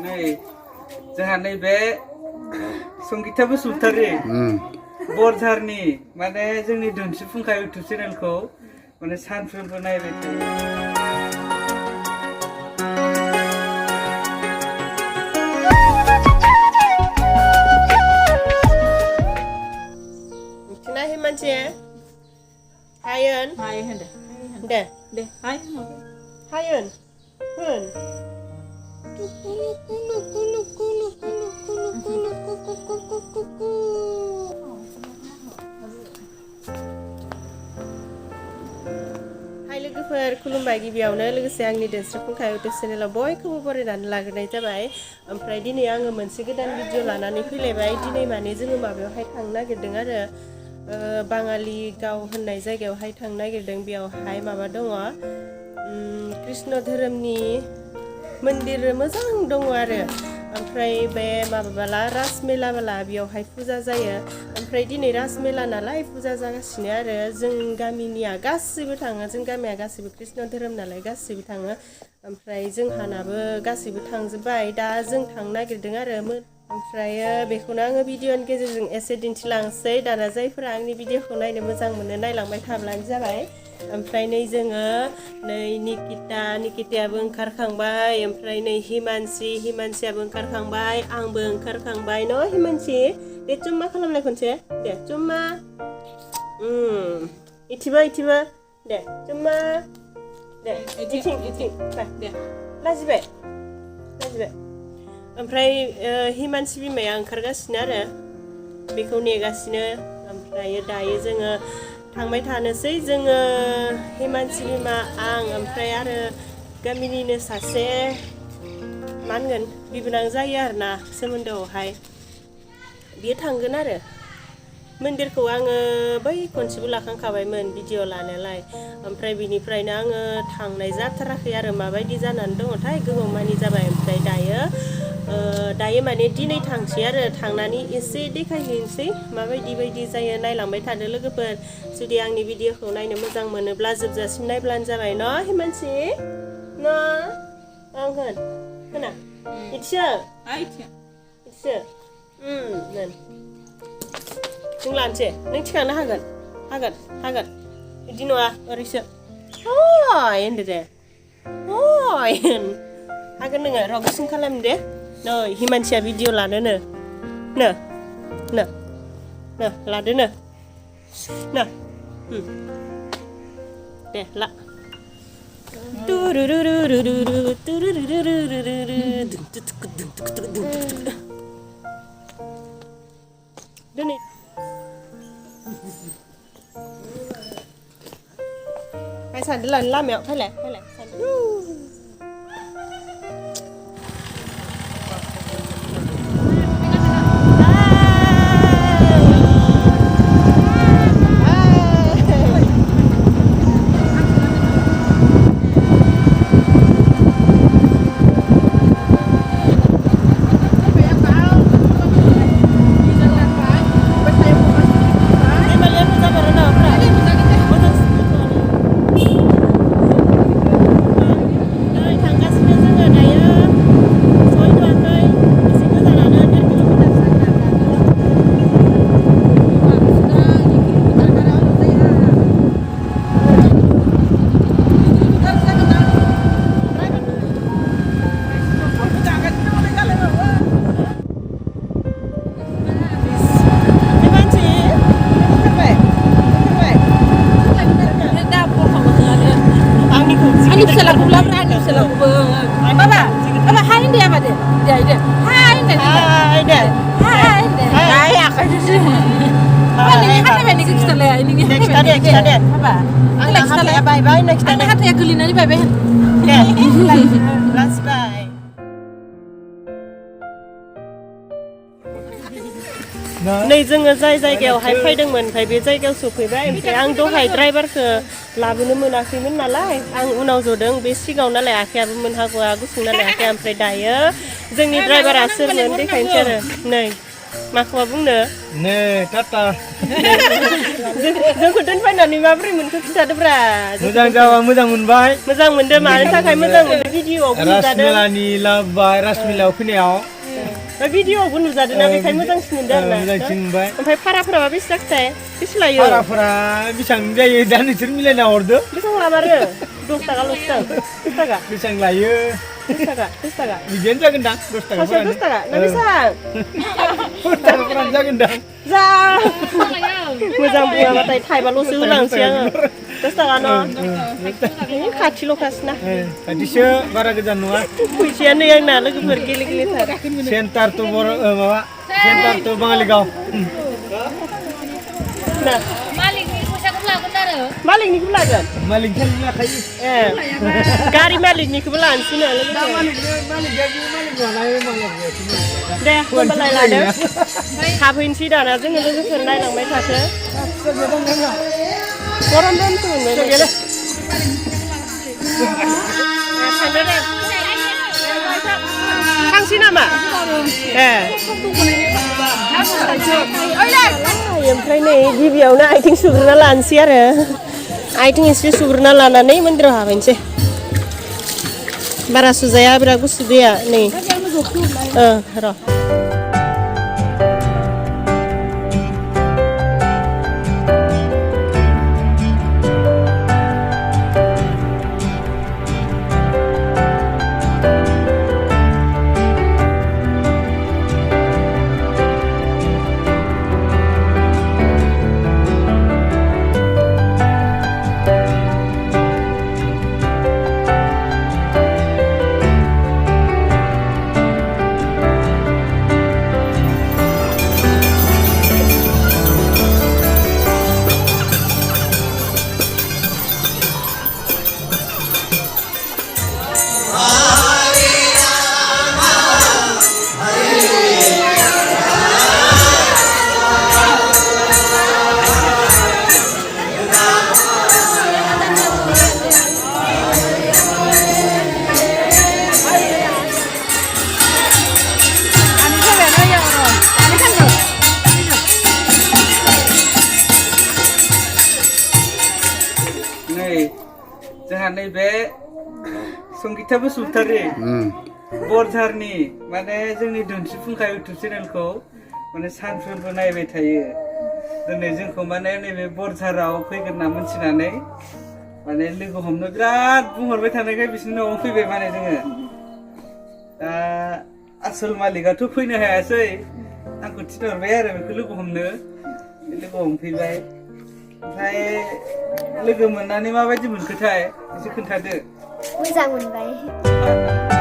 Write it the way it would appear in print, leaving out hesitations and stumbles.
नै जोंहा नैबे संगिता बसुमतारी बरझारनि माने जोंनि धोनस्रि फुंखा इउटुब चेनेलखौ माने सानफ्रोमबो नायबाय थायो। Kenapa himanci? Hayan. Hayan deh. Deh. Hayan. Hayan. Hun. Hai लोगोफोर खुलुमबाय गिबियावनो लोगोसे आंनि धोनस्रि फुंखा इउटुब चेनेलाव बयखौबो बरायनानै लाग्रोनाय जाबाय। ओमफ्राय दिनै आङो मोनसे गोदान भिडिअ लानानै फैलायबाय। दिनै माने जोङो माबायावहाय थांनो नागिरदों आरो बाङालि गाव होननाय जायगायावहाय थांनो नागिरदों। बेयावहाय माबा दङ कृष्ण धोरोमनि मन्दिर मोजां दङ आरो ओमफ्राय बे माबाबाला रासमेला बाला बेयावहाय फुजा जायो। ओमफ्राय दिनै रासमेला नालाय फुजा जागासिनो आरो जों गामिनिया गासिबो थाङो। जों गामिया गासिबो कृष्ण धोरोम नालाय गासिबो थाङो। ओमफ्राय जोंहानाबो गासिबो थांजोब्बाय। दा जों थांनो नागिरदों आरो ओमफ्राय बेखौनो आङो भिडिअनि गेजेरजों एसे दिन्थिलांसै। दाना जायफोरा आंनि भिडिअखौ नायनो मोजां मोनो नायलांबाय थाब्लानो जाबाय। ओमफ्राय नै जोङो नै निकितायाबो ओंखारखांबाय। ओमफ्राय नै हिमानसियाबो ओंखारखांबाय। आंबो ओंखारखांबाय न' हिमानसि दे चुम्मा खालामनाय खनसे दे चुम्मा इथिबो दे चुम्मा दे इथिं दे लाजिबाय ओमफ्राय हिमानसि बिमाया ओंखारगासिनो आरो बेखौ नेगासिनो। ओमफ्राय दायो जोङो थांबाय थानोसै। जोङो हिमानसि बिमा आं ओमफ्राय आरो गामिनिनो सासे मा होनगोन बिबोनां जायो आरोना सोमोन्दोआवहाय बियो थांगोन आरो मन्दिरखौ आङो बै खनसेबो लाखांखाबायमोन भिडिअ लानायालाय। ओमफ्राय बिनिफ्रायनो आङो थांनाय जाथाराखै आरो माबायदि जानानै दङथाय गोबावमानि जाबाय। ओमफ्राय दायो माने दिनै थांसै आरो थांनानै एसे देखायहैनोसै माबायदि जायो। नायलांबाय थादो लोगोफोर। जुदि आंनि भिडिअखौ नायनो मोजां मोनोब्ला जोबजासिम नायब्लानो जाबाय न' हिमानसि न' आं होना इथिसो जों लानोसै नों थिखांनो हागोन बिदि नङा ओरैसो हय होनदो दे हय हागोन नोङो र' गुसुं खालामदो दे। नै हिमानसिया भिडिअ लानोनो नो लादो नो दे ला दिनै फाय सानदो लानो लामायाव फैलाय नै जोङो जाय जायगायावहाय फैदोंमोन ओमफ्राय बे जायगायाव सफैबाय। ओमफ्राय आं दहाय ड्राइभारखौ लाबोनो मोनाखैमोन नालाय आं उनाव जदों बे सिगाङाव नालाय आखायाबो मोनहागौआ गुसुं नालाय आखाया। ओमफ्राय दायो जोंनि ड्राइभारा सोरमोन देखायनोसै आरो नै माखौबा बुंनो ने टाटा जोंखौ दोनफैनानै माबोरै मोनखो खिन्थादोब्रा मोजां जाबा मोजां मोनबाय मोजां मोनदों मानो थाखाय मोजां मोनदों भिडिअआवबो नुजादों रासमेलानि लाबोबाय रासमेलायाव फैनायाव भिडिअआवबो नुजादोंना बेखायनो मोजांसिन मोनदों आरोना मोजांसिन मोनबाय ओमफ्राय भाराफोरा बेसे जाखोथाय बेसे लायो भाराफोरा बेसेबां जायो दा नोंसोर मिलायना हरदो बेसेबां लामारो 10 थाखाल'सो 10 थाखा बेसेबां लायो 10 थाखा बिदिनो जागोन दां 10 थाखा 10 थाखा ना बेसेबां 10 थाखाफोरानो जागोन दां जा मोजां बुङाबाथाय थाइबाल'सो होलांसै आङो 10 थाखा न' खाथिल'खासोना खाथिसो बारा गोजान नङा फैसाया नै आंना लोगोफोर गेलेथार सेन्टार तो माबा सेन्टार तो बाङालिगाव मालिकनि फैसाखौ लागोन आरो मालिकनिखौ लागोन मालिकनि लाखायो गारि मालिकनिखौबो लानोसै नो दे होमबालाय लादो हाबहैनोसै दाना जोङो लोगोफोर नायलांबाय थाथो गरम गरमसो मोनबाय थांसै नामा ओमफ्राय नै गिबियावनो आथिं सुग्रोना लानोसै आरो आथिं एसे सुग्रोना लानानै मन्दिराव हाबहैनोसै बारा सुजाया बिराद गुसु दैया नै र' जोंहा नैबे संगिता बसुमतारी बरझारनि माने जोंनि धुनस्रि फुंखा इउटुब चेनेलखौ माने सानफ्रोमबो नायबाय थायो दिनै जोंखौ माने नैबे बरझाराव फैगोन होनना मिथिनानै माने लोगो हमनो बिराद बुंहरबाय थानायखाय बिसोरनि न'आव फैबाय माने जोङो दा आसल मालिकआथ' फैनो हायासै आंखौ थिनहरबाय आरो बेखौ लोगो हमनो लोगो हमफैबाय ओमफ्राय लोगो मोननानै माबायदि मोनखोथाय एसे खोन्थादो मोजां मोनबाय